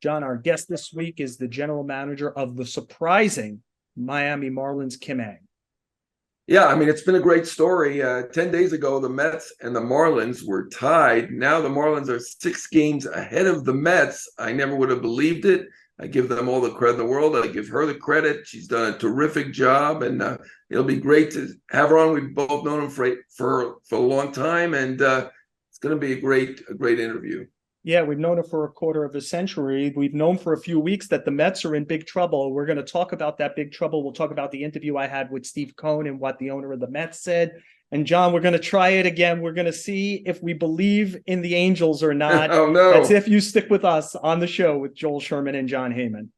John, our guest this week is the general manager of the surprising Miami Marlins, Kim Ng. Yeah, I mean, it's been a great story. 10 days ago, the Mets and the Marlins were tied. Now the Marlins are 6 games ahead of the Mets. I never would have believed it. I give them all the credit in the world. I give her the credit. She's done a terrific job, and it'll be great to have her on. We've both known him for a long time, and it's going to be a great interview. Yeah, we've known her for a quarter of a century. We've known for a few weeks that the Mets are in big trouble. We're going to talk about that big trouble. We'll talk about the interview I had with Steve Cohen and what the owner of the Mets said. And John, we're going to try it again. We're going to see if we believe in the Angels or not. Oh, no. That's if you stick with us on the show with Joel, Sherman, and John Heyman.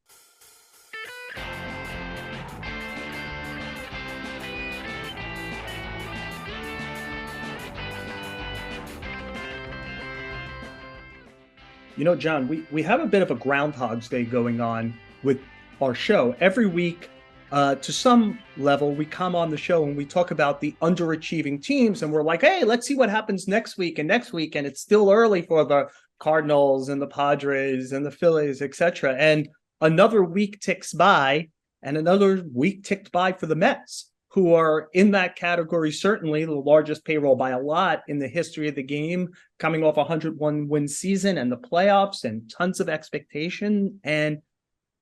You know, John, we have a bit of a Groundhog's Day going on with our show. Every week, to some level, we come on the show and we talk about the underachieving teams. And we're like, hey, let's see what happens next week and next week. And it's still early for the Cardinals and the Padres and the Phillies, etc. And another week ticks by and another week ticked by for the Mets, who are in that category, certainly the largest payroll by a lot in the history of the game, coming off a 101-win season and the playoffs and tons of expectation. And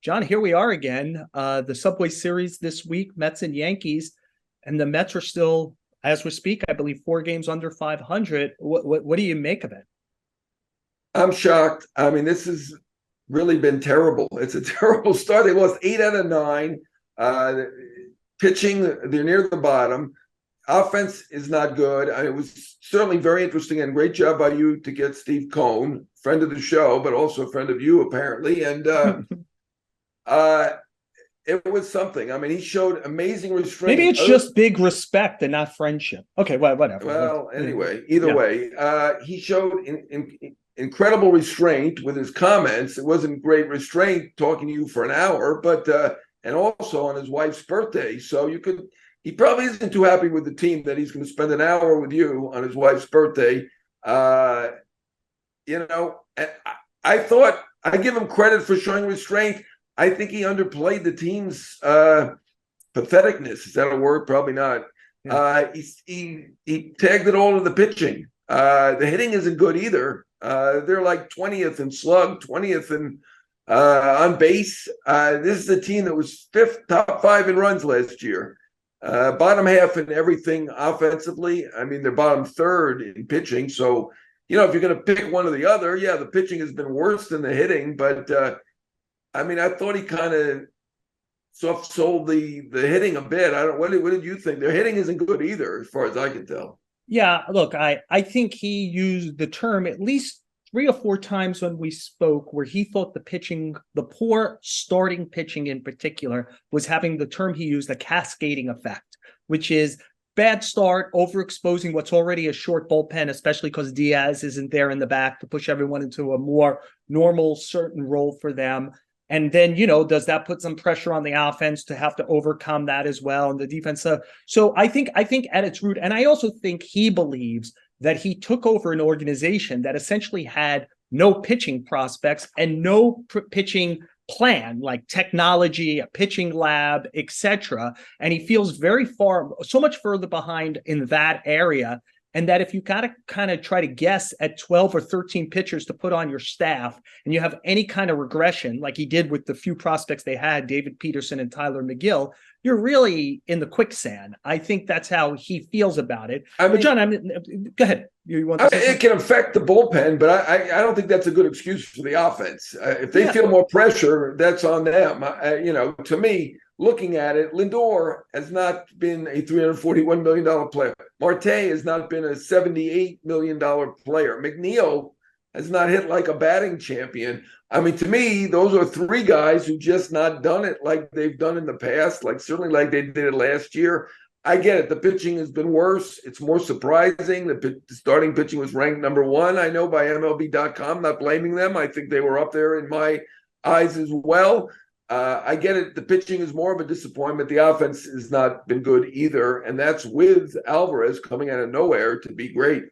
John, here we are again, the Subway Series this week, Mets and Yankees, and the Mets are still, as we speak, I believe 4 games under 500. What do you make of it? I'm shocked. I mean, this has really been terrible. It's a terrible start. They lost 8 out of 9. Pitching, they're near the bottom. Offense is not good. It was certainly very interesting and great job by you to get Steve Cohen, friend of the show, but also a friend of you, apparently. And it was something. I mean, he showed amazing restraint. Maybe it's just big respect and not friendship. Okay, well, whatever. Well, anyway, either way, he showed incredible restraint with his comments. It wasn't great restraint talking to you for an hour, but and also on his wife's birthday. So he probably isn't too happy with the team that he's going to spend an hour with you on his wife's birthday. I thought I give him credit for showing restraint. I think he underplayed the team's patheticness. Is that a word? Probably not. Yeah. He tagged it all to the pitching. The hitting isn't good either. They're like 20th in slug, 20th in on base. This is a team that was top 5 in runs last year. Bottom half in everything offensively. I mean, they're bottom 3rd in pitching. So, if you're going to pick one or the other, yeah, the pitching has been worse than the hitting. But, I mean, I thought he kind of soft-sold the hitting a bit. What did you think? Their hitting isn't good either, as far as I can tell. Yeah, look, I think he used the term at least 3 or 4 times when we spoke where he thought the pitching, the poor starting pitching in particular, was having the term he used, a cascading effect, which is bad start, overexposing what's already a short bullpen, especially because Diaz isn't there in the back to push everyone into a more normal, certain role for them. And then, does that put some pressure on the offense to have to overcome that as well? And the defense. So I think at its root, and I also think he believes that he took over an organization that essentially had no pitching prospects and no pitching plan, like technology, a pitching lab, etc. And he feels so much further behind in that area. And that if you got to kind of try to guess at 12 or 13 pitchers to put on your staff and you have any kind of regression, like he did with the few prospects they had, David Peterson and Tyler McGill, you're really in the quicksand. I think that's how he feels about it. But John, go ahead. You want to it can affect the bullpen, but I don't think that's a good excuse for the offense. If they feel more pressure, that's on them. To me, looking at it, Lindor has not been a $341 million player. Marte has not been a $78 million player. McNeil has not hit like a batting champion. I mean, to me, those are 3 guys who just not done it like they've done in the past, certainly like they did it last year. I get it. The pitching has been worse. It's more surprising. The starting pitching was ranked number 1, I know, by MLB.com. Not blaming them. I think they were up there in my eyes as well. I get it. The pitching is more of a disappointment. The offense has not been good either. And that's with Alvarez coming out of nowhere to be great.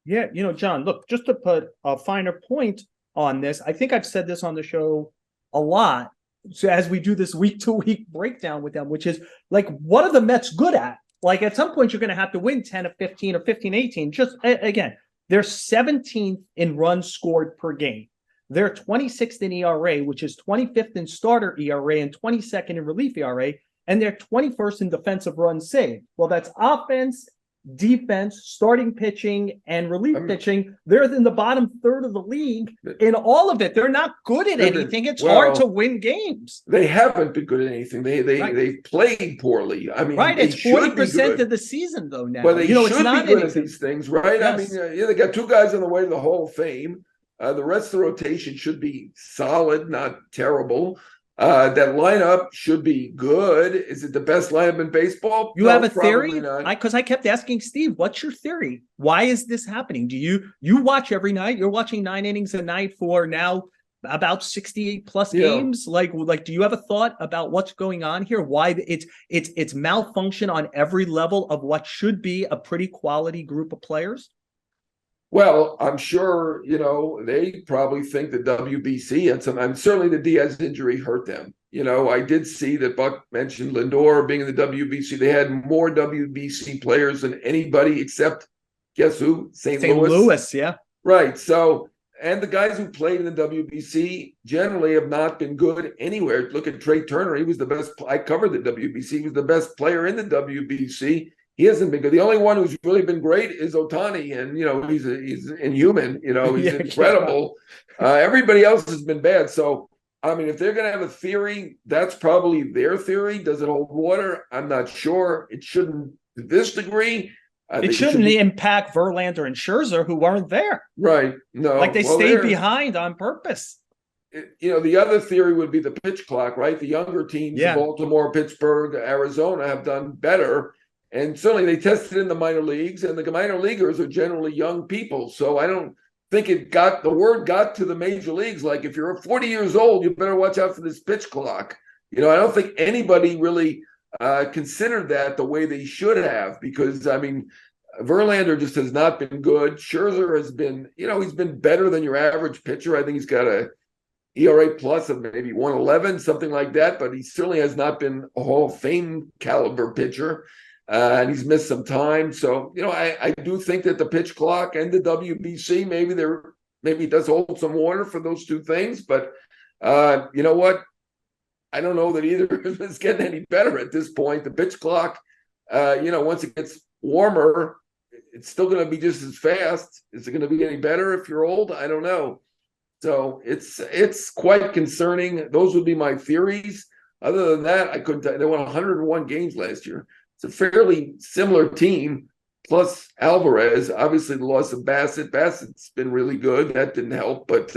Yeah, John, look, just to put a finer point on this. I think I've said this on the show a lot. So as we do this week-to-week breakdown with them, which is like, what are the Mets good at? Like at some point, you're going to have to win 10 of 15 or 15-18. Just again, they're 17th in runs scored per game. They're 26th in ERA, which is 25th in starter ERA and 22nd in relief ERA. And they're 21st in defensive runs saved. Well, that's offense, defense, starting pitching, and relief pitching. They're in the bottom third of the league in all of it. They're not good at anything. It's hard to win games. They haven't been good at anything. They've played poorly. I mean, right. It's 40% of the season though now. But they should it's not be good anything. at these things, right? Yes. I mean, they got two guys on the way to the Hall of Fame. The rest of the rotation should be solid, not terrible. That lineup should be good. Is it the best lineup in baseball? You have a theory? Because I kept asking Steve, what's your theory? Why is this happening? Do you watch every night? You're watching 9 innings a night for now about 68 plus games. Like, do you have a thought about what's going on here? Why it's malfunction on every level of what should be a pretty quality group of players? Well, I'm sure, they probably think the WBC and certainly the Diaz injury hurt them. I did see that Buck mentioned Lindor being in the WBC. They had more WBC players than anybody except, guess who? St. Louis, yeah. Right. So, and the guys who played in the WBC generally have not been good anywhere. Look at Trey Turner. He was the best. I covered the WBC. He was the best player in the WBC. He hasn't been good. The only one who's really been great is Ohtani, and he's inhuman. He's incredible. Everybody else has been bad. So I mean, if they're going to have a theory, that's probably their theory. Does it hold water? I'm not sure. It shouldn't to this degree. It shouldn't impact Verlander and Scherzer, who weren't there. Right? No, like they stayed behind on purpose. The other theory would be the pitch clock, right? The younger teams, Baltimore, Pittsburgh, Arizona, have done better. And certainly they tested in the minor leagues, and the minor leaguers are generally young people. So I don't think the word got to the major leagues. Like, if you're 40 years old, you better watch out for this pitch clock. I don't think anybody really considered that the way they should have, because, I mean, Verlander just has not been good. Scherzer has been, he's been better than your average pitcher. I think he's got a ERA plus of maybe 111, something like that, but he certainly has not been a Hall of Fame caliber pitcher. And he's missed some time. So, I do think that the pitch clock and the WBC, maybe it does hold some water for those two things. But you know what? I don't know that either is getting any better at this point. The pitch clock, once it gets warmer, it's still going to be just as fast. Is it going to be any better if you're old? I don't know. So it's quite concerning. Those would be my theories. Other than that, I couldn't tell you. They won 101 games last year. It's a fairly similar team, plus Alvarez. Obviously, the loss of Bassett. Bassett's been really good. That didn't help, but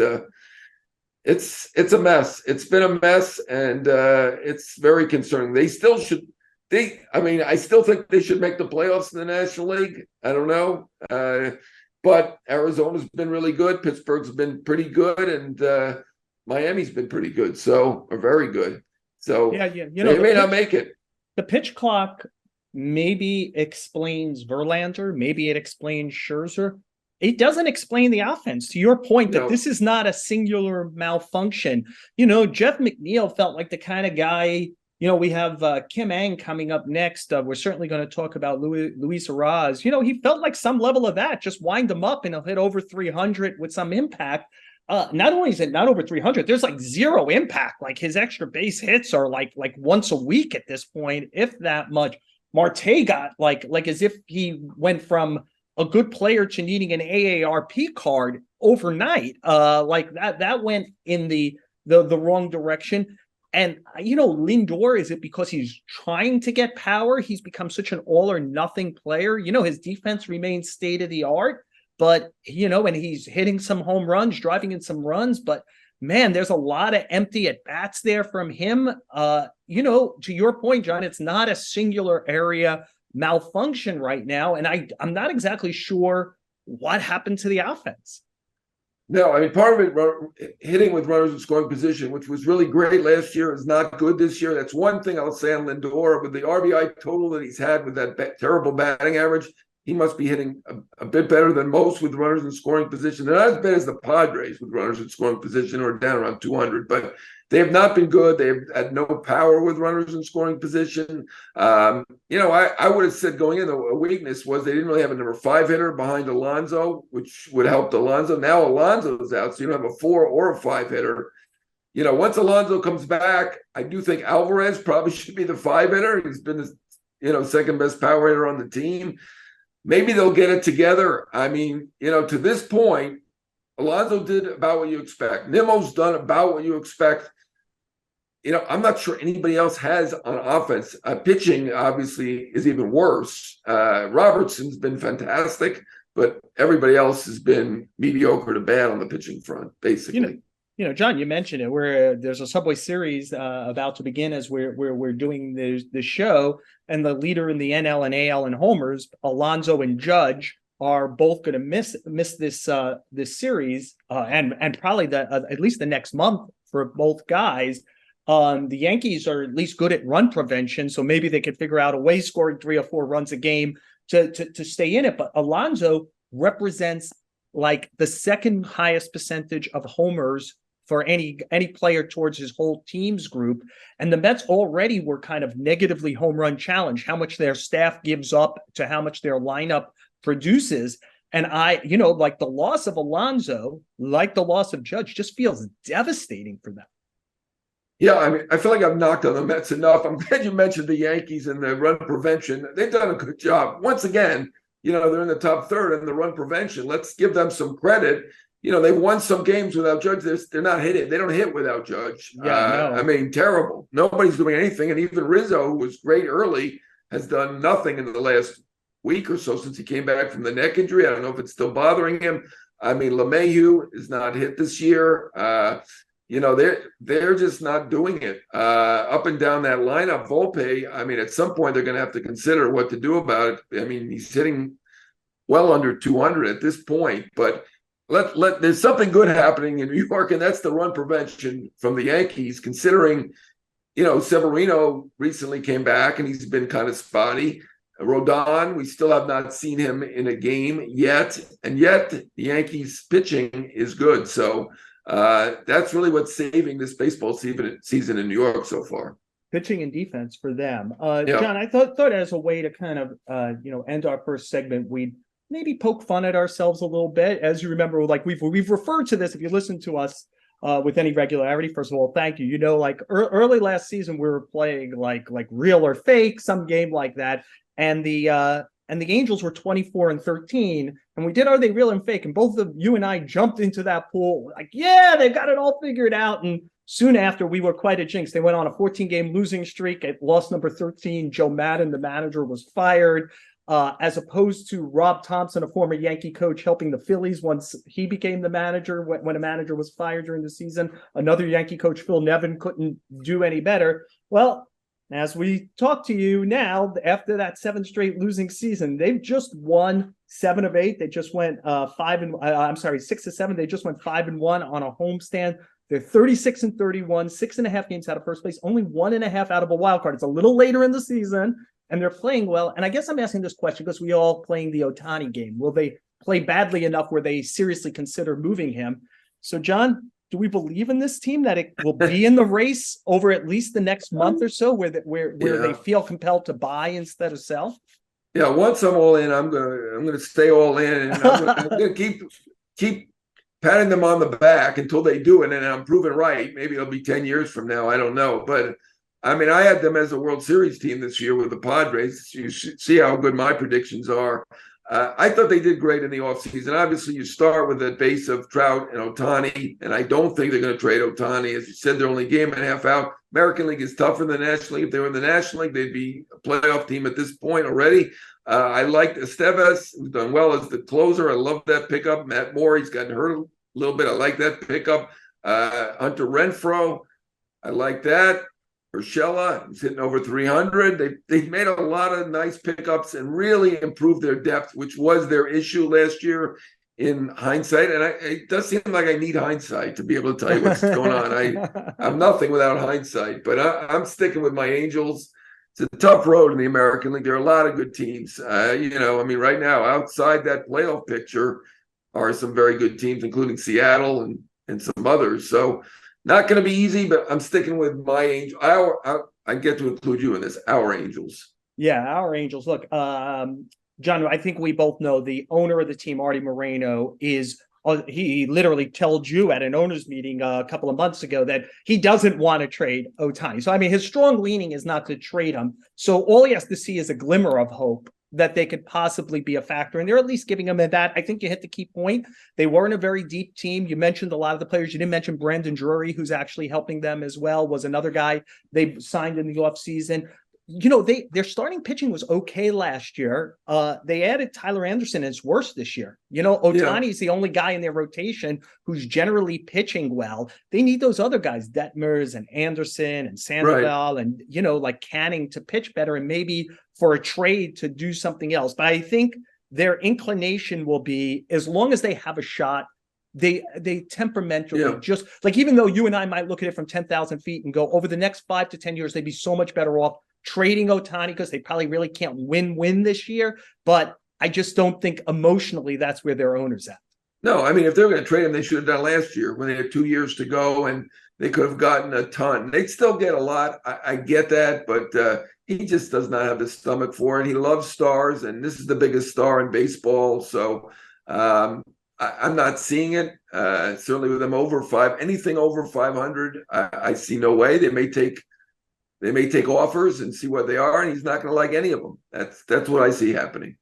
it's a mess. It's been a mess, and it's very concerning. They still should. I still think they should make the playoffs in the National League. I don't know, but Arizona's been really good. Pittsburgh's been pretty good, and Miami's been pretty good. Or very good. So they may not make it. The pitch clock maybe explains Verlander, maybe it explains Scherzer. It doesn't explain the offense. To your point that this is not a singular malfunction. Jeff McNeil felt like the kind of guy, we have Kim Ng coming up next. We're certainly going to talk about Luis Arraez. He felt like some level of that. Just wind him up and he'll hit over 300 with some impact. Not only is it not over 300, there's like zero impact. Like his extra base hits are like once a week at this point, if that much. Marte got like as if he went from a good player to needing an AARP card overnight. Like that went in the wrong direction. And Lindor, is it because he's trying to get power? He's become such an all or nothing player. His defense remains state of the art. But, and he's hitting some home runs, driving in some runs. But, man, there's a lot of empty at-bats there from him. To your point, John, it's not a singular area malfunction right now. And I'm not exactly sure what happened to the offense. No, I mean, part of it, hitting with runners in scoring position, which was really great last year, is not good this year. That's one thing I'll say on Lindor. With the RBI total that he's had with that terrible batting average, he must be hitting a bit better than most with runners in scoring position. They're not as bad as the Padres with runners in scoring position, or down around 200, but they have not been good. They've had no power with runners in scoring position. I would have said going in, a weakness was they didn't really have a number 5 hitter behind Alonso, which would help Alonso. Now Alonso's out, so you don't have a 4 or a 5 hitter. Once Alonso comes back, I do think Alvarez probably should be the 5 hitter. He's been the second best power hitter on the team. Maybe they'll get it together. I mean, to this point, Alonso did about what you expect. Nimmo's done about what you expect. I'm not sure anybody else has on offense. Pitching, obviously, is even worse. Robertson's been fantastic, but everybody else has been mediocre to bad on the pitching front, basically. John, you mentioned it. Where there's a Subway Series about to begin as we're doing the show, and the leader in the NL and AL in homers, Alonso and Judge, are both going to miss this series and probably at least the next month for both guys. The Yankees are at least good at run prevention, so maybe they could figure out a way, scoring 3 or 4 runs a game to stay in it. But Alonso represents like the second highest percentage of homers for any player towards his whole team's group. And the Mets already were kind of negatively home run challenged, how much their staff gives up to how much their lineup produces. And like the loss of Alonso, like the loss of Judge, just feels devastating for them. Yeah, I mean, I feel like I've knocked on the Mets enough. I'm glad you mentioned the Yankees and the run prevention. They've done a good job. Once again, they're in the top third in the run prevention. Let's give them some credit. They've won some games without Judge. They're not hitting. They don't hit without Judge. Yeah, no. I mean, terrible. Nobody's doing anything. And even Rizzo, who was great early, has done nothing in the last week or so since he came back from the neck injury. I don't know if it's still bothering him. I mean, LeMahieu is not hit this year. They're just not doing it. Up and down that lineup, Volpe, I mean, at some point they're going to have to consider what to do about it. I mean, he's hitting well under 200 at this point, but there's something good happening in New York, and that's the run prevention from the Yankees, considering, Severino recently came back and he's been kind of spotty. Rodon, we still have not seen him in a game yet, and yet the Yankees pitching is good. So that's really what's saving this baseball season in New York so far. Pitching and defense for them. John, I thought as a way to kind of end our first segment, we'd maybe poke fun at ourselves a little bit. As you remember, like we've referred to this, if you listen to us with any regularity, first of all, thank you. Like early last season, we were playing like real or fake, some game like that. And the Angels were 24-13, and we did Are They Real and Fake? And both of you and I jumped into that pool like, yeah, they've got it all figured out. And soon after, we were quite a jinx. They went on a 14-game losing streak at loss number 13. Joe Madden, the manager, was fired, as opposed to Rob Thompson, a former Yankee coach, helping the Phillies once he became the manager when a manager was fired during the season. Another Yankee coach, Phil Nevin, couldn't do any better. Well, as we talk to you now, after that 7 straight losing season, they've just won 7 of 8. They just went 6 of 7. They just went 5-1 on a homestand. They're 36-31, 6.5 games out of first place, only 1.5 out of a wild card. It's a little later in the season, and they're playing well. And I guess I'm asking this question because we all playing the Ohtani game. Will they play badly enough where they seriously consider moving him? So, John, do we believe in this team that it will be in the race over at least the next month or so, where they feel compelled to buy instead of sell? Yeah, once I'm all in, I'm gonna stay all in, and I'm gonna keep patting them on the back until they do it, and I'm proven right. Maybe it'll be 10 years from now. I don't know, but I mean, I had them as a World Series team this year with the Padres. You should see how good my predictions are. I thought they did great in the offseason. Obviously, you start with a base of Trout and Ohtani, and I don't think they're going to trade Ohtani. As you said, they're only a game and a half out. American League is tougher than the National League. If they were in the National League, they'd be a playoff team at this point already. I liked Estevez, who's done well as the closer. I love that pickup. Matt Moore, he's gotten hurt a little bit. I like that pickup. Hunter Renfroe, I like that. Urshela, he's hitting over 300. They've made a lot of nice pickups and really improved their depth, which was their issue last year in hindsight. And it does seem like I need hindsight to be able to tell you what's going on. I'm nothing without hindsight, but I'm sticking with my Angels. it's a tough road in the American League. There are a lot of good teams. Right now, outside that playoff picture are some very good teams, including Seattle and some others. So not going to be easy, but I'm sticking with my Angels. I get to include you in this. Our Angels. Yeah, our Angels. Look, John, I think we both know the owner of the team, Artie Moreno, is he literally told you at an owners meeting a couple of months ago that he doesn't want to trade Ohtani. So, I mean, his strong leaning is not to trade him. So all he has to see is a glimmer of hope that they could possibly be a factor. And they're at least giving him that. I think you hit the key point. They weren't a very deep team. You mentioned a lot of the players. You didn't mention Brandon Drury, who's actually helping them as well, was another guy they signed in the offseason. Their starting pitching was okay last year. They added Tyler Anderson, and it's worse this year. Ohtani's the only guy in their rotation who's generally pitching well. They need those other guys, Detmers and Anderson and Sandoval and, like Canning to pitch better and maybe for a trade to do something else. But I think their inclination will be, as long as they have a shot, they temperamentally just like, even though you and I might look at it from 10,000 feet and go, over the next 5 to 10 years, they'd be so much better off trading Ohtani because they probably really can't win this year. But I just don't think emotionally that's where their owner's at. No, I mean, if they're going to trade him, they should have done last year when they had 2 years to go and they could have gotten a ton. They'd still get a lot. I get that, but he just does not have the stomach for it. He loves stars, and this is the biggest star in baseball. So I'm not seeing it. Certainly with them anything over 500, I see no way. They may take offers and see what they are, and he's not going to like any of them. That's what I see happening.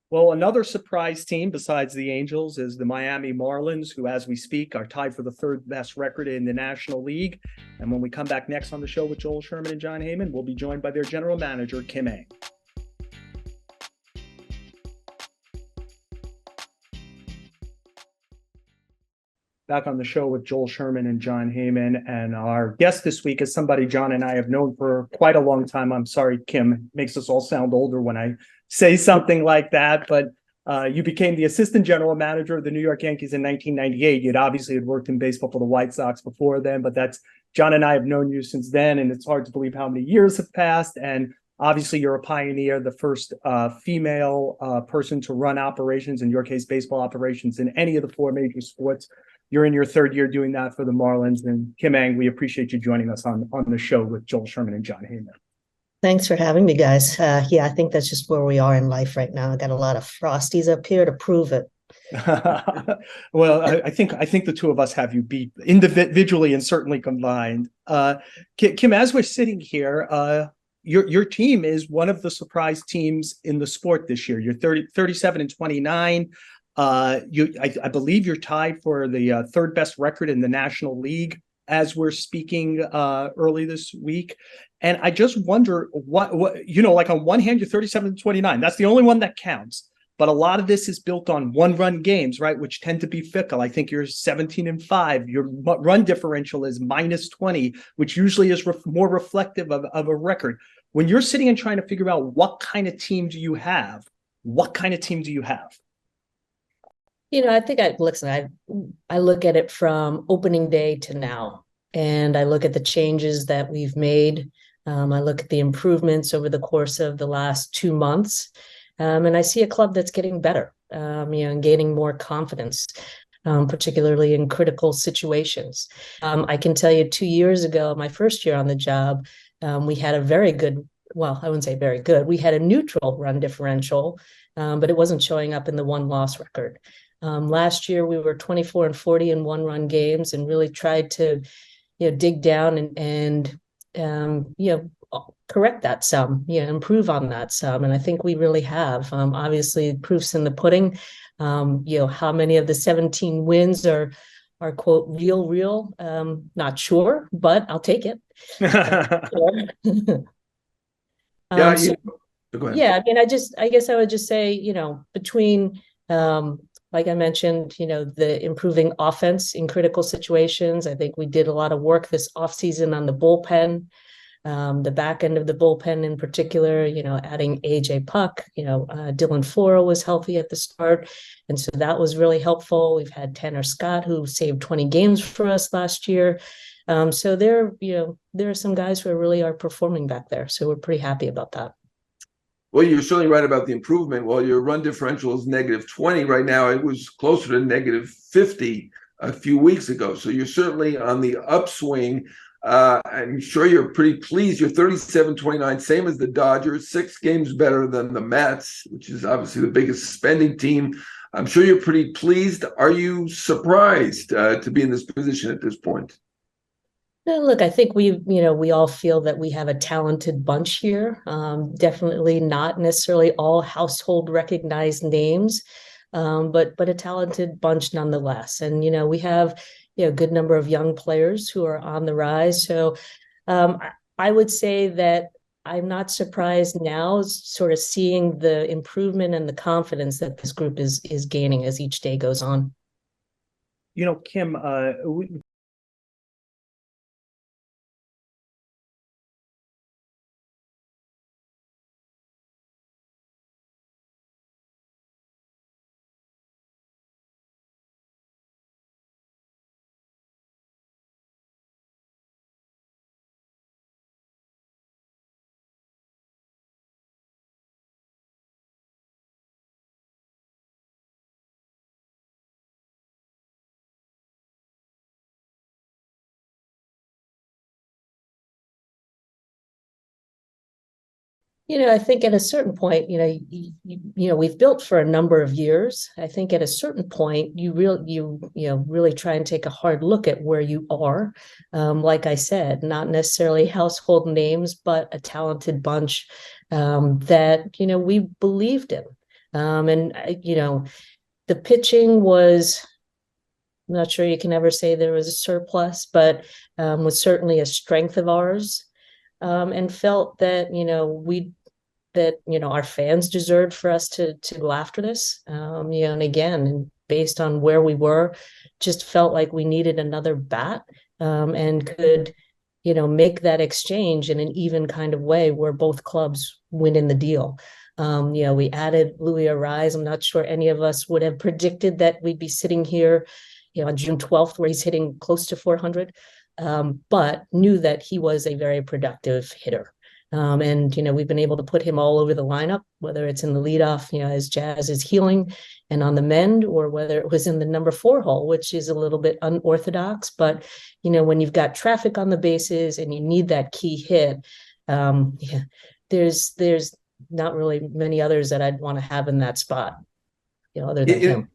Well, another surprise team besides the Angels is the Miami Marlins, who, as we speak, are tied for the third best record in the National League. And when we come back next on the show with Joel Sherman and Jon Heyman, we'll be joined by their general manager, Kim Ng. Back on the show with Joel Sherman and Jon Heyman. And our guest this week is somebody John and I have known for quite a long time. I'm sorry, Kim, it makes us all sound older when I say something like that. But you became the assistant general manager of the New York Yankees in 1998. You'd obviously had worked in baseball for the White Sox before then, but John and I have known you since then. And it's hard to believe how many years have passed. And obviously you're a pioneer, the first female person to run operations, in your case, baseball operations in any of the 4 major sports. You're in your 3rd year doing that for the Marlins. And Kim Ng, we appreciate you joining us on the show with Joel Sherman and Jon Heyman. Thanks for having me, guys. I think that's just where we are in life right now. I got a lot of Frosties up here to prove it. Well, I think the two of us have you beat individually and certainly combined. Kim, as we're sitting here, your team is one of the surprise teams in the sport this year. You're 37-29. I believe you're tied for the 3rd best record in the National League as we're speaking early this week. And I just wonder what like on one hand, you're 37-29. That's the only one that counts. But a lot of this is built on 1-run games, right? Which tend to be fickle. I think you're 17-5. Your run differential is -20, which usually is more reflective of a record. When you're sitting and trying to figure out what kind of team do you have, I think I look at it from opening day to now, and I look at the changes that we've made. I look at the improvements over the course of the last 2 months, and I see a club that's getting better, and gaining more confidence, particularly in critical situations. I can tell you 2 years ago, my first year on the job, we had a very good, well, I wouldn't say very good. We had a neutral run differential, but it wasn't showing up in the 1-loss record. Last year, we were 24-40 in 1-run games and really tried to, dig down and correct that some, improve on that some. And I think we really have. Obviously, proof's in the pudding. How many of the 17 wins are quote real? Not sure, but I'll take it. Go ahead. Yeah, I mean, I guess I would just say, between like I mentioned, the improving offense in critical situations. I think we did a lot of work this offseason on the bullpen, the back end of the bullpen in particular, adding AJ Puck, Dylan Floro was healthy at the start. And so that was really helpful. We've had Tanner Scott, who saved 20 games for us last year. So there are some guys who really are performing back there. So we're pretty happy about that. Well, you're certainly right about the improvement. Well, your run differential is -20 right now. It was closer to -50 a few weeks ago. So you're certainly on the upswing. I'm sure you're pretty pleased. You're 37-29, same as the Dodgers, 6 games better than the Mets, which is obviously the biggest spending team. I'm sure you're pretty pleased. Are you surprised to be in this position at this point? No, look, I think we all feel that we have a talented bunch here. Definitely not necessarily all household recognized names, but a talented bunch nonetheless. And we have a good number of young players who are on the rise. So I would say that I'm not surprised now, sort of seeing the improvement and the confidence that this group is gaining as each day goes on. Kim, I think at a certain point, we've built for a number of years. I think at a certain point, you really try and take a hard look at where you are. Like I said, not necessarily household names, but a talented bunch that we believed in. And the pitching was. I'm not sure you can ever say there was a surplus, but was certainly a strength of ours. And felt that our fans deserved for us to go after this. And again, based on where we were, just felt like we needed another bat and could make that exchange in an even kind of way where both clubs win in the deal. We added Louis Arise. I'm not sure any of us would have predicted that we'd be sitting here on June 12th, where he's hitting close to 400. But knew that he was a very productive hitter. And we've been able to put him all over the lineup, whether it's in the leadoff, as Jazz is healing and on the mend, or whether it was in the number 4 hole, which is a little bit unorthodox. But, when you've got traffic on the bases and you need that key hit, there's not really many others that I'd want to have in that spot, other than him.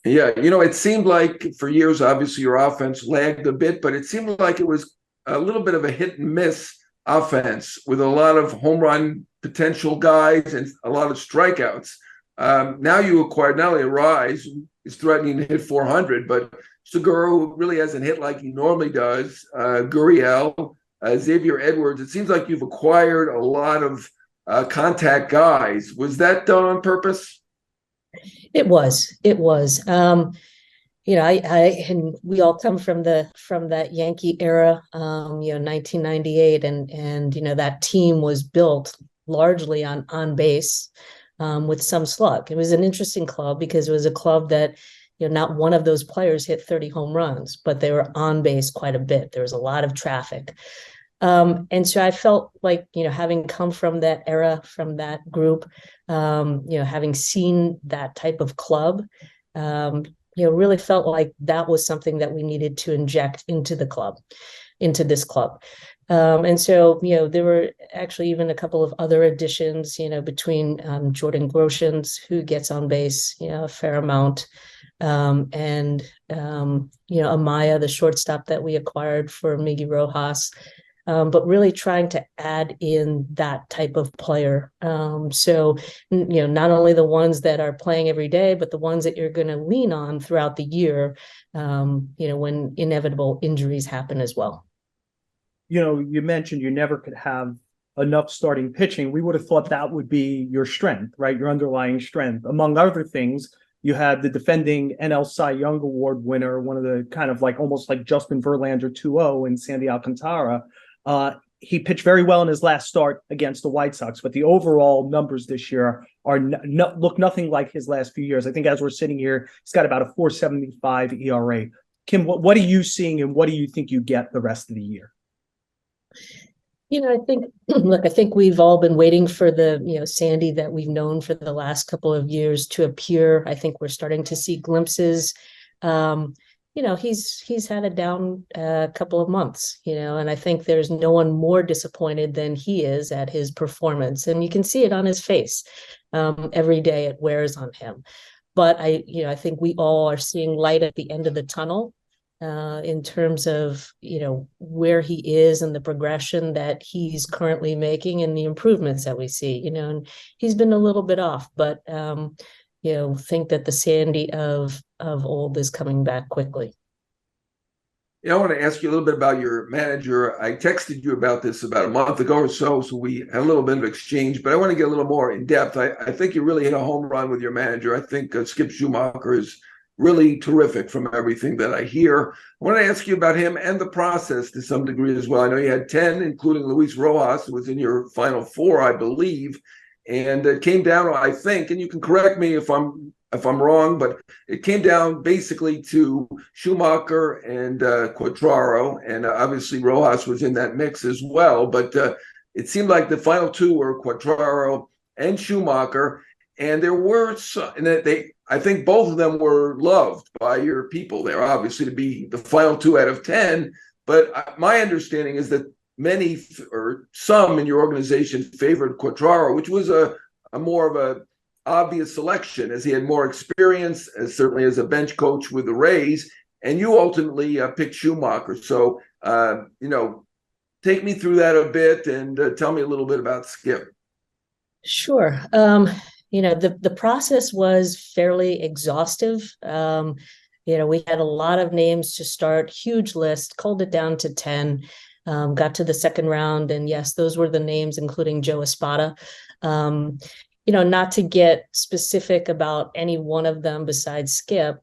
Yeah, it seemed like for years, obviously, your offense lagged a bit, but it seemed like it was a little bit of a hit and miss offense with a lot of home run potential guys and a lot of strikeouts. Now you acquired not only Arise, is threatening to hit 400, but Segura, who really hasn't hit like he normally does, Gurriel, Xavier Edwards. It seems like you've acquired a lot of contact guys. Was that done on purpose? It was. And we all come from that Yankee era, 1998, and that team was built largely on base, with some slug. It was an interesting club because it was a club that, not one of those players hit 30 home runs, but they were on base quite a bit. There was a lot of traffic. And so I felt like, having come from that era, from that group, having seen that type of club, really felt like that was something that we needed to inject into this club. And so, there were actually even a couple of other additions, between Jordan Groshans, who gets on base, a fair amount, and Amaya, the shortstop that we acquired for Miggy Rojas. But really trying to add in that type of player. So, not only the ones that are playing every day, but the ones that you're going to lean on throughout the year, when inevitable injuries happen as well. You mentioned you never could have enough starting pitching. We would have thought that would be your strength, right? Your underlying strength. Among other things, you had the defending NL Cy Young Award winner, one of the kind of almost like Justin Verlander 2-0 in Sandy Alcantara. He pitched very well in his last start against the White Sox, but the overall numbers this year are look nothing like his last few years. I think as we're sitting here, he's got about a 4.75 ERA. Kim, what are you seeing, and what do you think you get the rest of the year? I think, look, I think we've all been waiting for the, Sandy that we've known for the last couple of years to appear. I think we're starting to see glimpses. He's had a down couple of months, and I think there's no one more disappointed than he is at his performance. And you can see it on his face. Every day it wears on him. But I think we all are seeing light at the end of the tunnel. In terms of, where he is and the progression that he's currently making and the improvements that we see, and he's been a little bit off, but, think that the Sandy of old is coming back quickly. I want to ask you a little bit about your manager. I texted you about this about a month ago or so we had a little bit of exchange, but I want to get a little more in depth. I think you really hit a home run with your manager. I think Skip Schumaker is really terrific from everything that I hear. I want to ask you about him and the process to some degree as well. I know you had 10, including Luis Rojas, who was in your final 4, I believe. And it came down, I think, and you can correct me if I'm wrong, but it came down basically to Schumaker and Quatraro. And obviously Rojas was in that mix as well. But it seemed like the final 2 were Quatraro and Schumaker. And there were some, and I think both of them were loved by your people there, obviously, to be the final 2 out of 10. But my understanding is that many or some in your organization favored Quatraro, which was a more of a obvious selection, as he had more experience, as certainly as a bench coach with the Rays. And you ultimately picked Schumaker. So, take me through that a bit and tell me a little bit about Skip. Sure. The process was fairly exhaustive. We had a lot of names to start, huge list, culled it down to 10, got to the second round. And yes, those were the names, including Joe Espada. Not to get specific about any one of them besides Skip,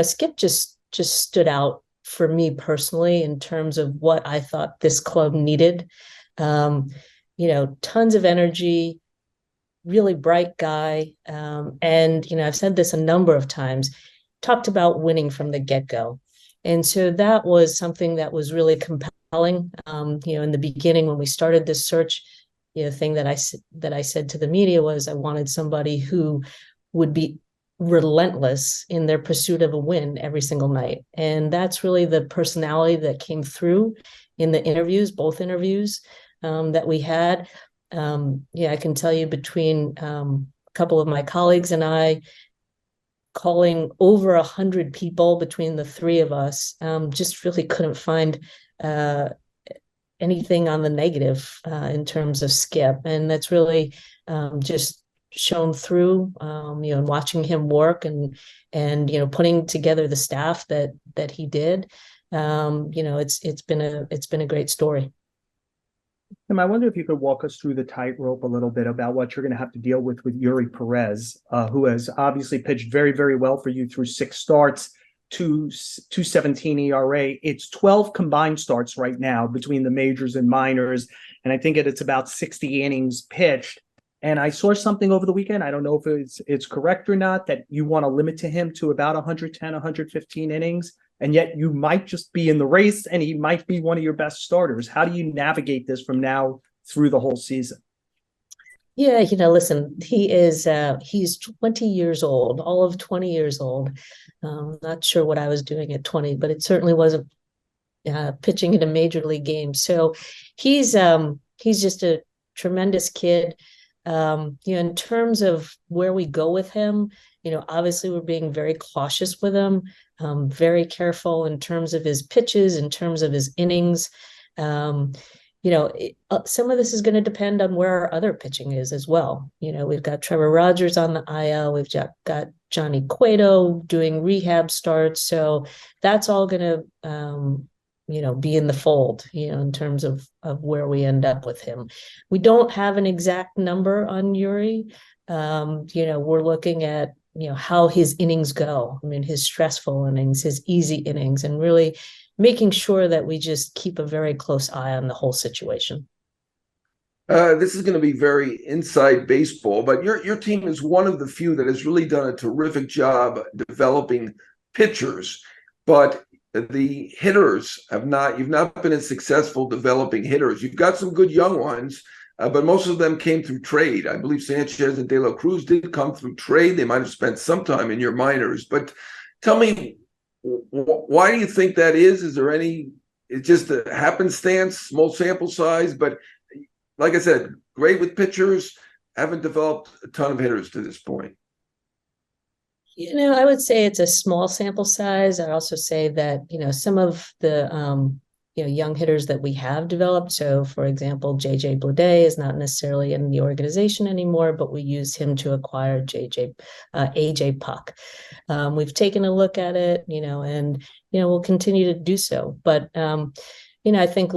Skip just stood out for me personally in terms of what I thought this club needed. Tons of energy, really bright guy. And, I've said this a number of times, talked about winning from the get-go. And so that was something that was really compelling. In the beginning, when we started this search, thing that I said to the media was I wanted somebody who would be relentless in their pursuit of a win every single night. And that's really the personality that came through in the interviews, both interviews that we had. I can tell you between a couple of my colleagues and I, calling over 100 people between the 3 of us, just really couldn't find anything on the negative in terms of Skip. And that's really just shown through, watching him work and putting together the staff that he did. It's been a great story. Tim, I wonder if you could walk us through the tightrope a little bit about what you're going to have to deal with Yuri Perez, who has obviously pitched very, very well for you through 6 starts, 2.17 ERA. It's 12 combined starts right now between the majors and minors, and I think it's about 60 innings pitched. And I saw something over the weekend, I don't know if it's correct or not, that you want to limit to him to about 110, 115 innings. And yet you might just be in the race and he might be one of your best starters. How do you navigate this from now through the whole season? Yeah, listen, he's 20 years old, all of 20 years old. Not sure what I was doing at 20, but it certainly wasn't pitching in a major league game. So he's just a tremendous kid. In terms of where we go with him, obviously we're being very cautious with him, very careful in terms of his pitches, in terms of his innings. Some of this is going to depend on where our other pitching is as well. We've got Trevor Rogers on the IL. We've got Johnny Cueto doing rehab starts. So that's all going to, be in the fold, in terms of where we end up with him. We don't have an exact number on Yuri. We're looking at, how his innings go. I mean, his stressful innings, his easy innings, and really making sure that we just keep a very close eye on the whole situation. This is going to be very inside baseball, but your team is one of the few that has really done a terrific job developing pitchers. but the hitters you've not been as successful developing hitters. You've got some good young ones, but most of them came through trade. I believe Sanchez and De La Cruz did come through trade. They might have spent some time in your minors, but tell me, why do you think that is? Is there it's just a happenstance, small sample size, but like I said, great with pitchers, haven't developed a ton of hitters to this point. I would say it's a small sample size. I'd also say that, some of the, young hitters that we have developed. So, for example, JJ Bleday is not necessarily in the organization anymore, but we use him to acquire AJ Puck. We've taken a look at it, and, we'll continue to do so. But, I think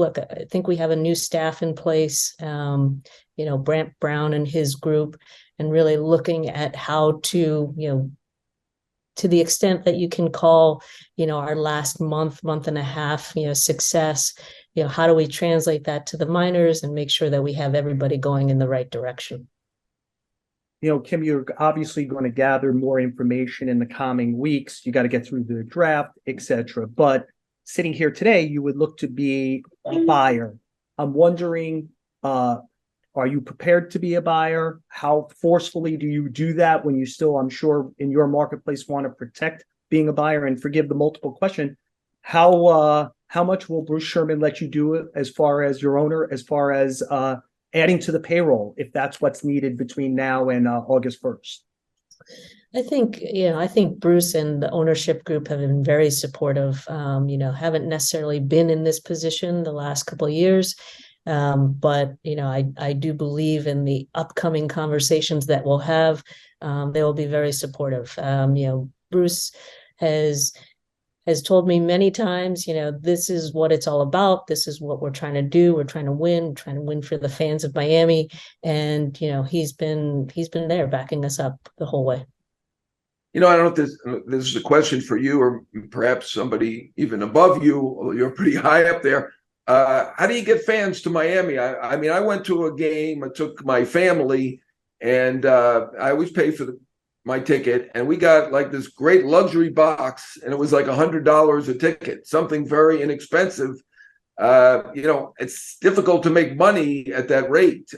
we have a new staff in place, Brant Brown and his group, and really looking at how to the extent that you can call, our last month and a half, success, how do we translate that to the minors and make sure that we have everybody going in the right direction? Kim, you're obviously going to gather more information in the coming weeks. You got to get through the draft, etc. But sitting here today, you would look to be a buyer. I'm wondering, are you prepared to be a buyer? How forcefully do you do that when you still, I'm sure, in your marketplace want to protect being a buyer? And forgive the multiple question, how much will Bruce Sherman let you do it as far as your owner, as far as adding to the payroll, if that's what's needed between now and August 1st? I think Bruce and the ownership group have been very supportive. Haven't necessarily been in this position the last couple of years. But I do believe in the upcoming conversations that we'll have. They will be very supportive. Bruce has told me many times, this is what it's all about. This is what we're trying to do. We're trying to win for the fans of Miami. And, he's been there backing us up the whole way. I don't know if this is a question for you or perhaps somebody even above you, although you're pretty high up there. How do you get fans to Miami? I went to a game. I took my family, and I always pay for my ticket. And we got like this great luxury box, and it was like $100 a ticket, something very inexpensive. It's difficult to make money at that rate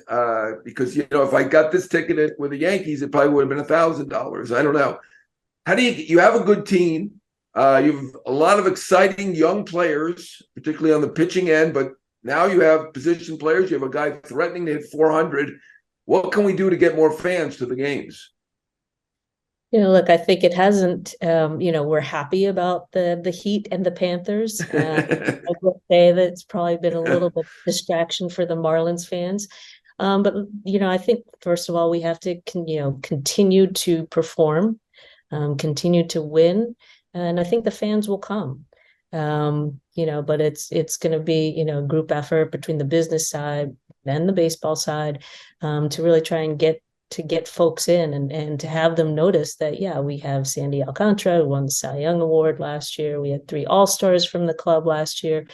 because if I got this ticket with the Yankees, it probably would have been $1,000. I don't know. How do you have a good team? You have a lot of exciting young players, particularly on the pitching end, but now you have position players. You have a guy threatening to hit 400. What can we do to get more fans to the games? Look, I think it hasn't, we're happy about the Heat and the Panthers. I will say that it's probably been a little bit of distraction for the Marlins fans. But, I think, first of all, we have to, continue to perform, continue to win. And I think the fans will come, but it's going to be, a group effort between the business side and the baseball side to really try and get folks in and to have them notice that, yeah, we have Sandy Alcantara, who won the Cy Young Award last year. We had 3 All-Stars from the club last year,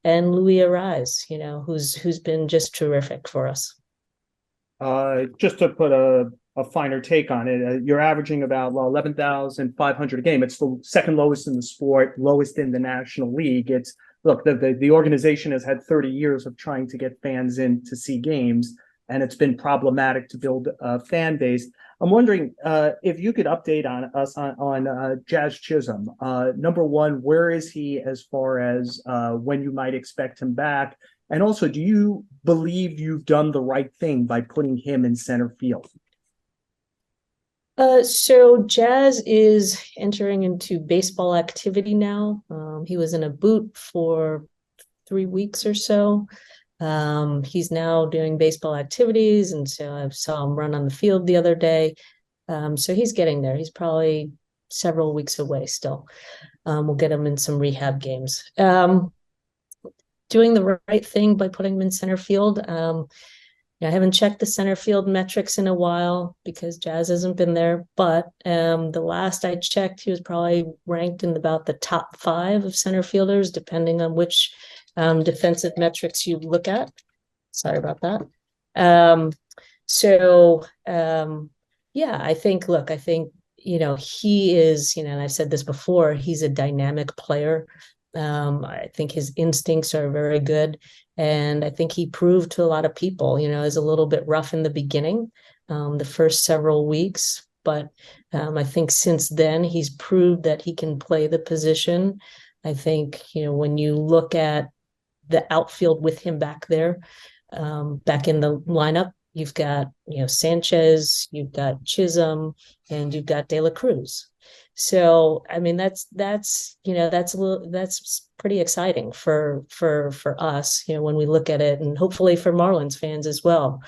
and Louis Arise, who's been just terrific for us. Just to put a finer take on it, you're averaging about 11,500 a game. It's the second lowest in the sport, lowest in the National League. The organization has had 30 years of trying to get fans in to see games, and it's been problematic to build a fan base. I'm wondering if you could update us on Jazz Chisholm. Number one, where is he as far as when you might expect him back? And also, do you believe you've done the right thing by putting him in center field? So Jazz is entering into baseball activity now. He was in a boot for 3 weeks or so. He's now doing baseball activities, and so I saw him run on the field the other day. So he's getting there. He's probably several weeks away still. We'll get him in some rehab games. Doing the right thing by putting him in center field. I haven't checked the center field metrics in a while because Jazz hasn't been there, but the last I checked, he was probably ranked in about the top 5 of center fielders, depending on which defensive metrics you look at. Sorry about that. I think he is, and I've said this before, he's a dynamic player. I think his instincts are very good. And I think he proved to a lot of people, is a little bit rough in the beginning, the first several weeks. But I think since then, he's proved that he can play the position. I think, when you look at the outfield with him back there, back in the lineup, you've got, Sanchez, you've got Chisholm, and you've got De La Cruz. So, I mean, that's pretty exciting for us, when we look at it, and hopefully for Marlins fans as well.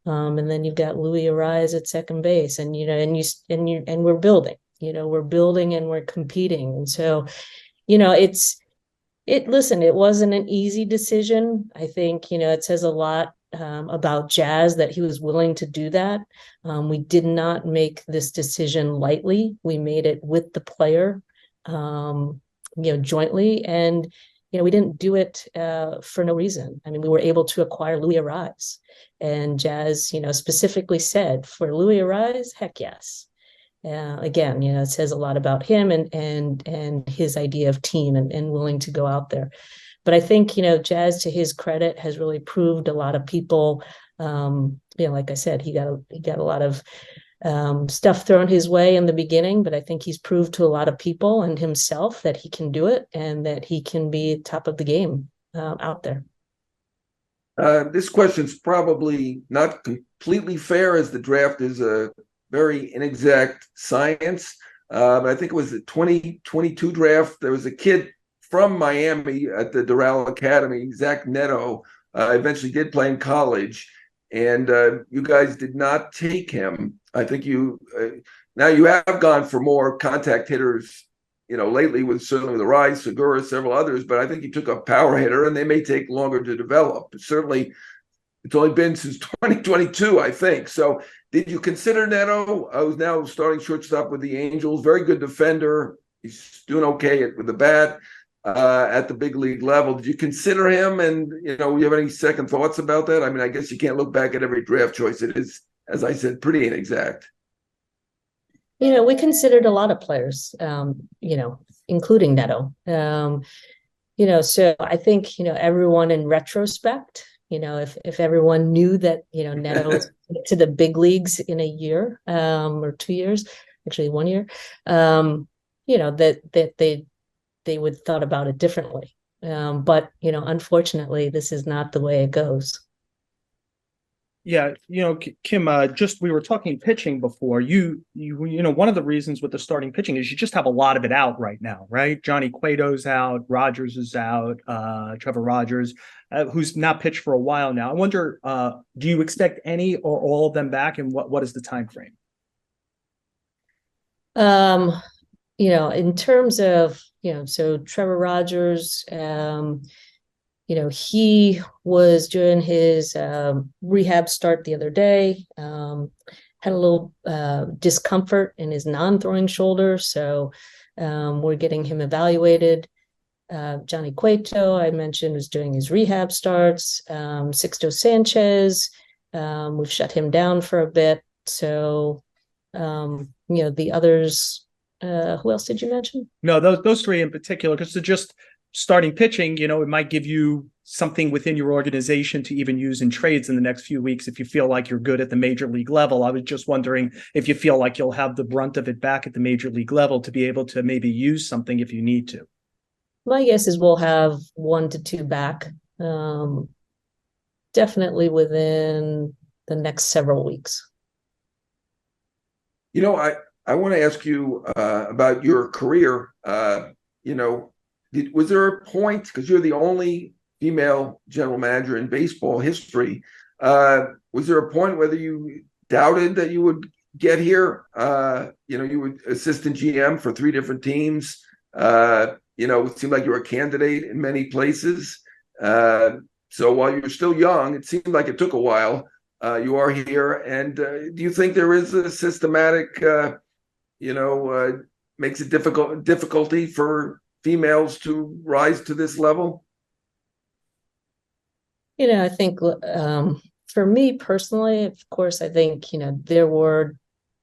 And then you've got Louis Arise at second base, and we're building, and we're competing. And so, listen, it wasn't an easy decision. I think, it says a lot about Jazz that he was willing to do that. We did not make this decision lightly. We made it with the player, jointly. And, we didn't do it for no reason. I mean, we were able to acquire Louis Arise. And Jazz, specifically said, for Louis Arise, heck yes. Again, it says a lot about him and his idea of team and willing to go out there. But I think, Jazz, to his credit, has really proved a lot of people, like I said, he got a lot of stuff thrown his way in the beginning, but I think he's proved to a lot of people and himself that he can do it and that he can be top of the game out there. This question's probably not completely fair, as the draft is a very inexact science. But I think it was the 2022 draft. There was a kid from Miami at the Doral Academy, Zach Neto, eventually did play in college, and you guys did not take him. I think now you have gone for more contact hitters, lately, with certainly the Rise, Segura, several others, but I think you took a power hitter, and they may take longer to develop. But certainly, it's only been since 2022, I think. So did you consider Neto, who's now starting shortstop with the Angels, very good defender, he's doing okay with the bat, at the big league level? Did you consider him? And, you have any second thoughts about that? I mean, I guess you can't look back at every draft choice. It is, as I said, pretty inexact. We considered a lot of players, including Neto. So I think, everyone in retrospect, if everyone knew that, Neto was to the big leagues in a year, or 2 years, actually 1 year, that they would have thought about it differently. But, unfortunately, this is not the way it goes. Yeah, Kim, we were talking pitching before. One of the reasons with the starting pitching is you just have a lot of it out right now, right? Johnny Cueto's out, Rogers is out, Trevor Rogers, who's not pitched for a while now. I wonder, do you expect any or all of them back, and what is the time frame? In terms of, so Trevor Rogers, he was doing his rehab start the other day, had a little discomfort in his non-throwing shoulder. So we're getting him evaluated. Johnny Cueto, I mentioned, was doing his rehab starts. Sixto Sanchez, we've shut him down for a bit. So, the others, who else did you mention? No, those three in particular, because they're just starting pitching, it might give you something within your organization to even use in trades in the next few weeks if you feel like you're good at the major league level. I was just wondering if you feel like you'll have the brunt of it back at the major league level to be able to maybe use something if you need to. My guess is we'll have 1 to 2 back, definitely within the next several weeks. I want to ask you about your career. Was there a point, because you're the only female general manager in baseball history, was there a point whether you doubted that you would get here? You were assistant GM for 3 different teams. It seemed like you were a candidate in many places. So while you're still young, it seemed like it took a while. You are here. And do you think there is a systematic, makes it difficulty for females to rise to this level? I think for me personally, of course, I think, there were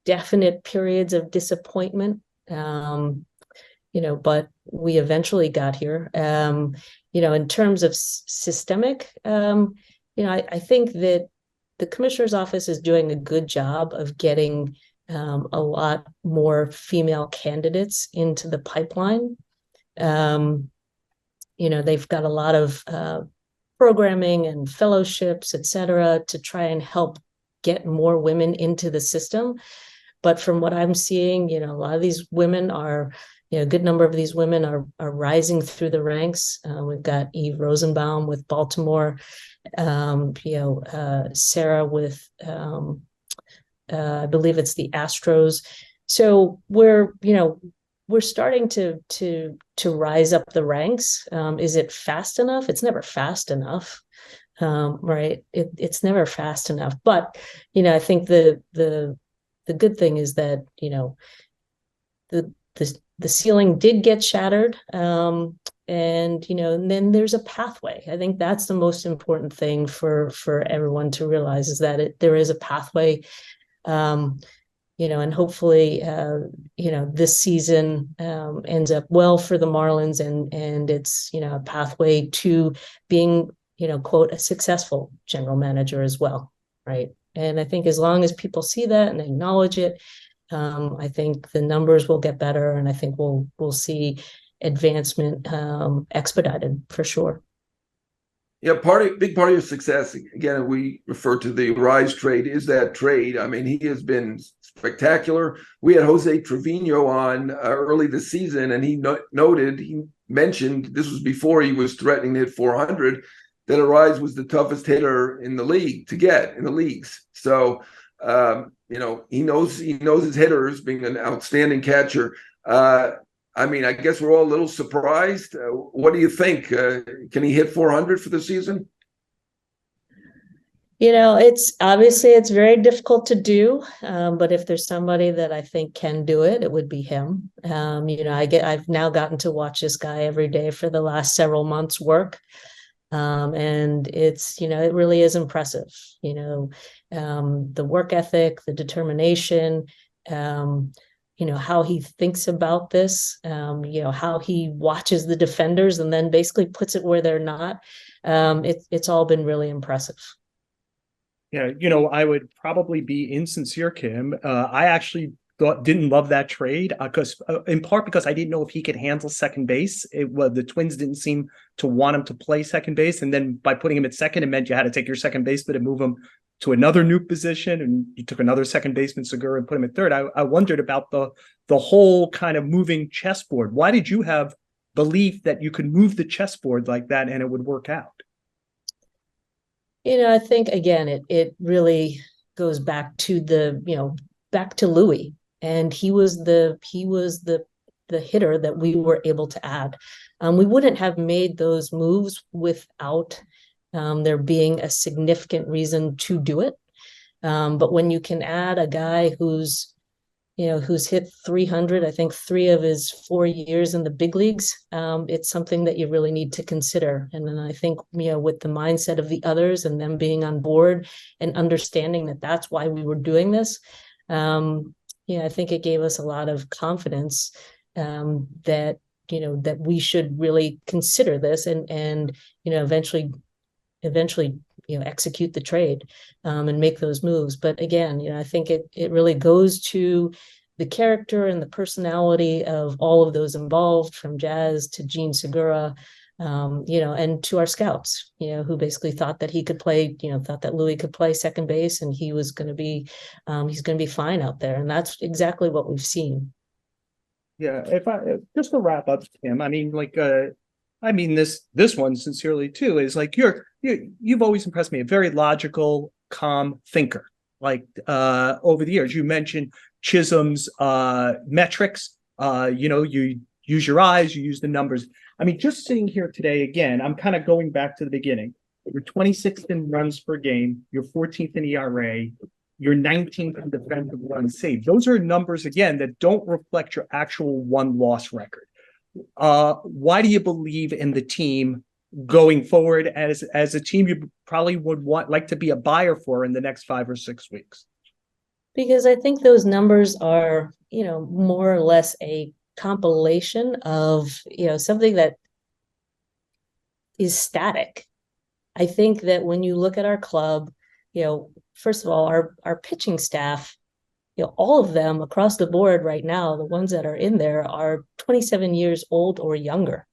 definite periods of disappointment, but we eventually got here. In terms of systemic, I think that the commissioner's office is doing a good job of getting a lot more female candidates into the pipeline. They've got a lot of programming and fellowships, et cetera, to try and help get more women into the system. But from what I'm seeing, a lot of these women are, a good number of these women are rising through the ranks. We've got Eve Rosenbaum with Baltimore, Sarah with, I believe it's the Astros. So we're starting to rise up the ranks. Is it fast enough? It's never fast enough, right? It's never fast enough. But I think the good thing is that the ceiling did get shattered, and then there's a pathway. I think that's the most important thing for everyone to realize, is that there is a pathway. And hopefully, this season ends up well for the Marlins, and it's, a pathway to being, quote, a successful general manager as well, right? And I think as long as people see that and acknowledge it, I think the numbers will get better, and I think we'll see advancement expedited for sure. Yeah, big part of your success, again, we refer to the Rise trade, is that trade. I mean, he has been spectacular. We had Jose Trevino on early this season, and he mentioned, this was before he was threatening to hit 400, that Rise was the toughest hitter in the league to get in the leagues. So, he knows his hitters, being an outstanding catcher. I mean, I guess we're all a little surprised. What do you think? Can he hit 400 for the season? It's very difficult to do. But if there's somebody that I think can do it, it would be him. I've now gotten to watch this guy every day for the last several months work. And it's, it really is impressive. The work ethic, the determination, how he thinks about this, how he watches the defenders and then basically puts it where they're not. It's all been really impressive. Yeah, I would probably be insincere, Kim. I actually didn't love that trade because in part because I didn't know if he could handle second base. The Twins didn't seem to want him to play second base, and then by putting him at second, it meant you had to take your second baseman and move him to another new position, and you took another second baseman, Segura, and put him at third. I wondered about the whole kind of moving chessboard. Why did you have belief that you could move the chessboard like that and it would work out? I think again, it really goes back to Louis, and he was the hitter that we were able to add. We wouldn't have made those moves without there being a significant reason to do it. But when you can add a guy who's hit 300, I think 3 of his 4 years in the big leagues, it's something that you really need to consider. And then I think, with the mindset of the others and them being on board and understanding that that's why we were doing this, I think it gave us a lot of confidence that we should really consider this and eventually execute the trade and make those moves. But again, I think it really goes to the character and the personality of all of those involved, from Jazz to Gene Segura, and to our scouts, who basically thought that he could play, thought that Louis could play second base, and he was going to be, he's going to be fine out there. And that's exactly what we've seen. Yeah. Just to wrap up, Kim, this one sincerely too is you've always impressed me, a very logical, calm thinker. Over the years, you mentioned Chisholm's metrics. You use your eyes, you use the numbers. Just sitting here today again, I'm kind of going back to the beginning. You're 26th in runs per game, you're 14th in ERA, you're 19th in defensive runs saved. Those are numbers again that don't reflect your actual won-loss record. Why do you believe in the team going forward as a team you probably would like to be a buyer for in the next 5 or 6 weeks? Because I think those numbers are, more or less a compilation of, something that is static. I think that when you look at our club, first of all, our pitching staff, all of them across the board right now, the ones that are in there are 27 years old or younger.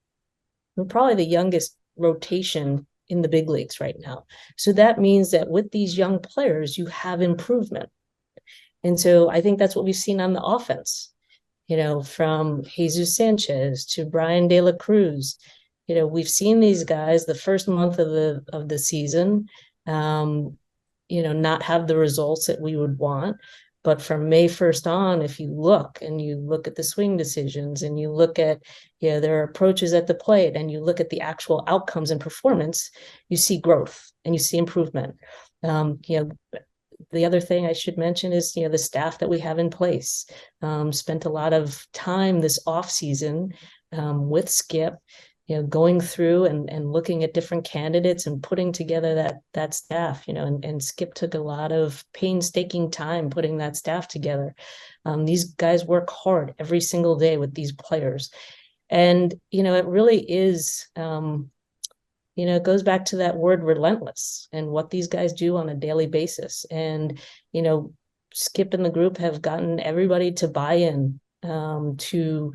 We're probably the youngest rotation in the big leagues right now. So that means that with these young players, you have improvement. And so I think that's what we've seen on the offense, from Jesus Sanchez to Brian De La Cruz. We've seen these guys the first month of the season, not have the results that we would want. But from May 1st on, if you look at the swing decisions and you look at, their approaches at the plate and you look at the actual outcomes and performance, you see growth and you see improvement. The other thing I should mention is, the staff that we have in place. Spent a lot of time this offseason with Skip, going through and looking at different candidates and putting together that staff, and Skip took a lot of painstaking time putting that staff together. These guys work hard every single day with these players. And, it really is, it goes back to that word relentless and what these guys do on a daily basis. And, Skip and the group have gotten everybody to buy in to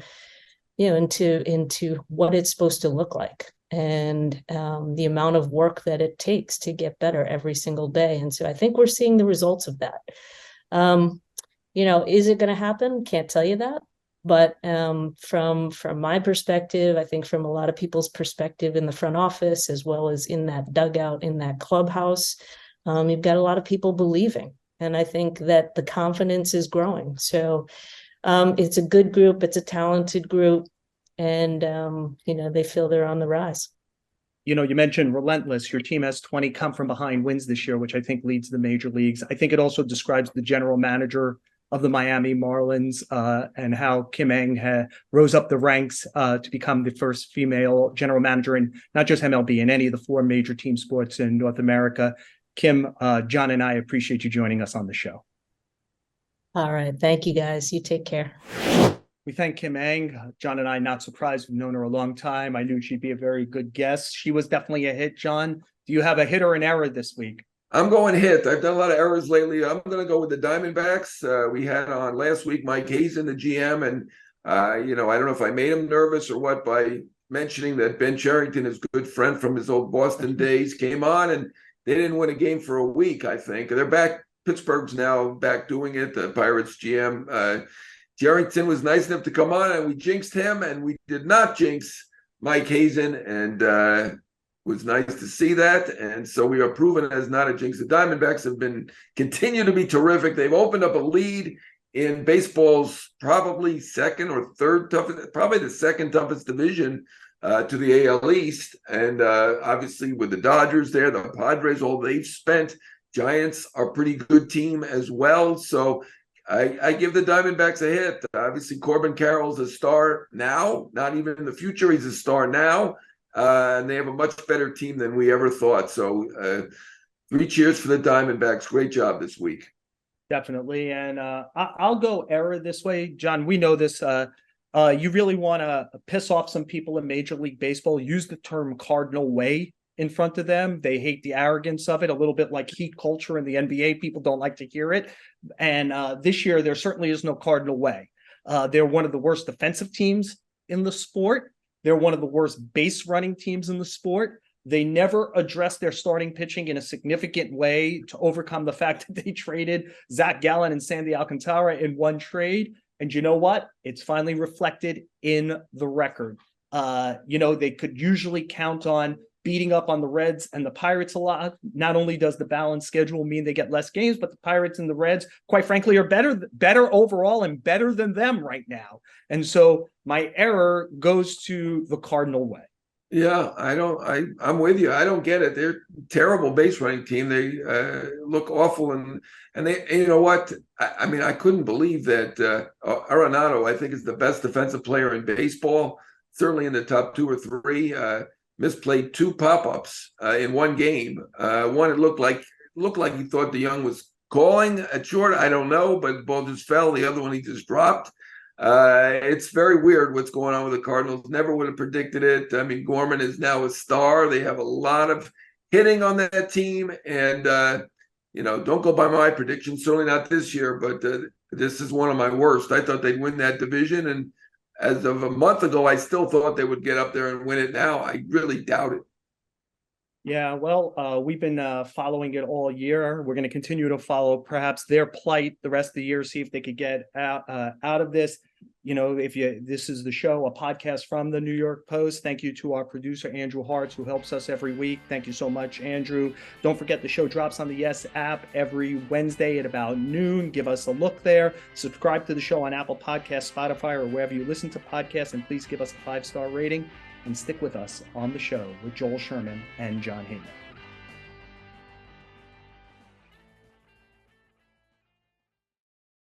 into what it's supposed to look like and the amount of work that it takes to get better every single day. And so I think we're seeing the results of that. Is it going to happen? Can't tell you that. But from my perspective, I think from a lot of people's perspective in the front office, as well as in that dugout, in that clubhouse, you've got a lot of people believing. And I think that the confidence is growing. So it's a good group. It's a talented group. And, they feel they're on the rise. You mentioned relentless. Your team has 20 come from behind wins this year, which I think leads the major leagues. I think it also describes the general manager of the Miami Marlins and how Kim Ng rose up the ranks to become the first female general manager in not just MLB, in any of the 4 major team sports in North America. Kim, John and I appreciate you joining us on the show. All right. Thank you, guys. You take care. We thank Kim Ng. John and I, not surprised. We've known her a long time. I knew she'd be a very good guest. She was definitely a hit. John, do you have a hit or an error this week? I'm going hit. I've done a lot of errors lately. I'm going to go with the Diamondbacks. We had on last week Mike Hazen, the GM, and I don't know if I made him nervous or what by mentioning that Ben Cherington, his good friend from his old Boston days, came on, and they didn't win a game for a week, I think. They're back. Pittsburgh's now back doing it. The Pirates GM. Cherington was nice enough to come on, and we jinxed him, and we did not jinx Mike Hazen, and was nice to see that. And so we are proven as not a jinx. The Diamondbacks have continue to be terrific. They've opened up a lead in baseball's probably second or third toughest, probably the second toughest division to the AL East. And obviously with the Dodgers there, the Padres, all they've spent, Giants are a pretty good team as well. So I give the Diamondbacks a hit. Obviously, Corbin Carroll's a star now, not even in the future. He's a star now. And they have a much better team than we ever thought. So 3 cheers for the Diamondbacks. Great job this week. Definitely. And I'll go error this way. John, we know this. You really want to piss off some people in Major League Baseball. Use the term cardinal way in front of them. They hate the arrogance of it, a little bit like heat culture in the NBA. People don't like to hear it. And this year, there certainly is no cardinal way. They're one of the worst defensive teams in the sport. They're one of the worst base running teams in the sport. They never addressed their starting pitching in a significant way to overcome the fact that they traded Zach Gallen and Sandy Alcantara in one trade. And you know what? It's finally reflected in the record. They could usually count on beating up on the Reds and the Pirates a lot. Not only does the balanced schedule mean they get less games, but the Pirates and the Reds, quite frankly, are better overall and better than them right now. And so my error goes to the cardinal way. Yeah, I'm with you. I don't get it. They're a terrible base running team. They look awful. And they, you know what? I couldn't believe that Arenado, I think, is the best defensive player in baseball, certainly in the top 2 or 3. Misplayed 2 pop-ups in one game. One, it looked like he thought DeYoung was calling at short, I don't know, but the ball just fell. The other one he just dropped. It's very weird what's going on with the Cardinals. Never would have predicted it. I mean, Gorman is now a star. They have a lot of hitting on that team. And, don't go by my prediction, certainly not this year, but this is one of my worst. I thought they'd win that division. And as of a month ago, I still thought they would get up there and win it. Now, I really doubt it. Yeah, well, we've been following it all year. We're going to continue to follow perhaps their plight the rest of the year, see if they could get out of this. This is the show, a podcast from the New York Post. Thank you to our producer, Andrew Hartz, who helps us every week. Thank you so much, Andrew. Don't forget the show drops on the Yes app every Wednesday at about noon. Give us a look there. Subscribe to the show on Apple Podcasts, Spotify, or wherever you listen to podcasts, and please give us a 5-star rating. And stick with us on the show with Joel Sherman and Jon Heyman.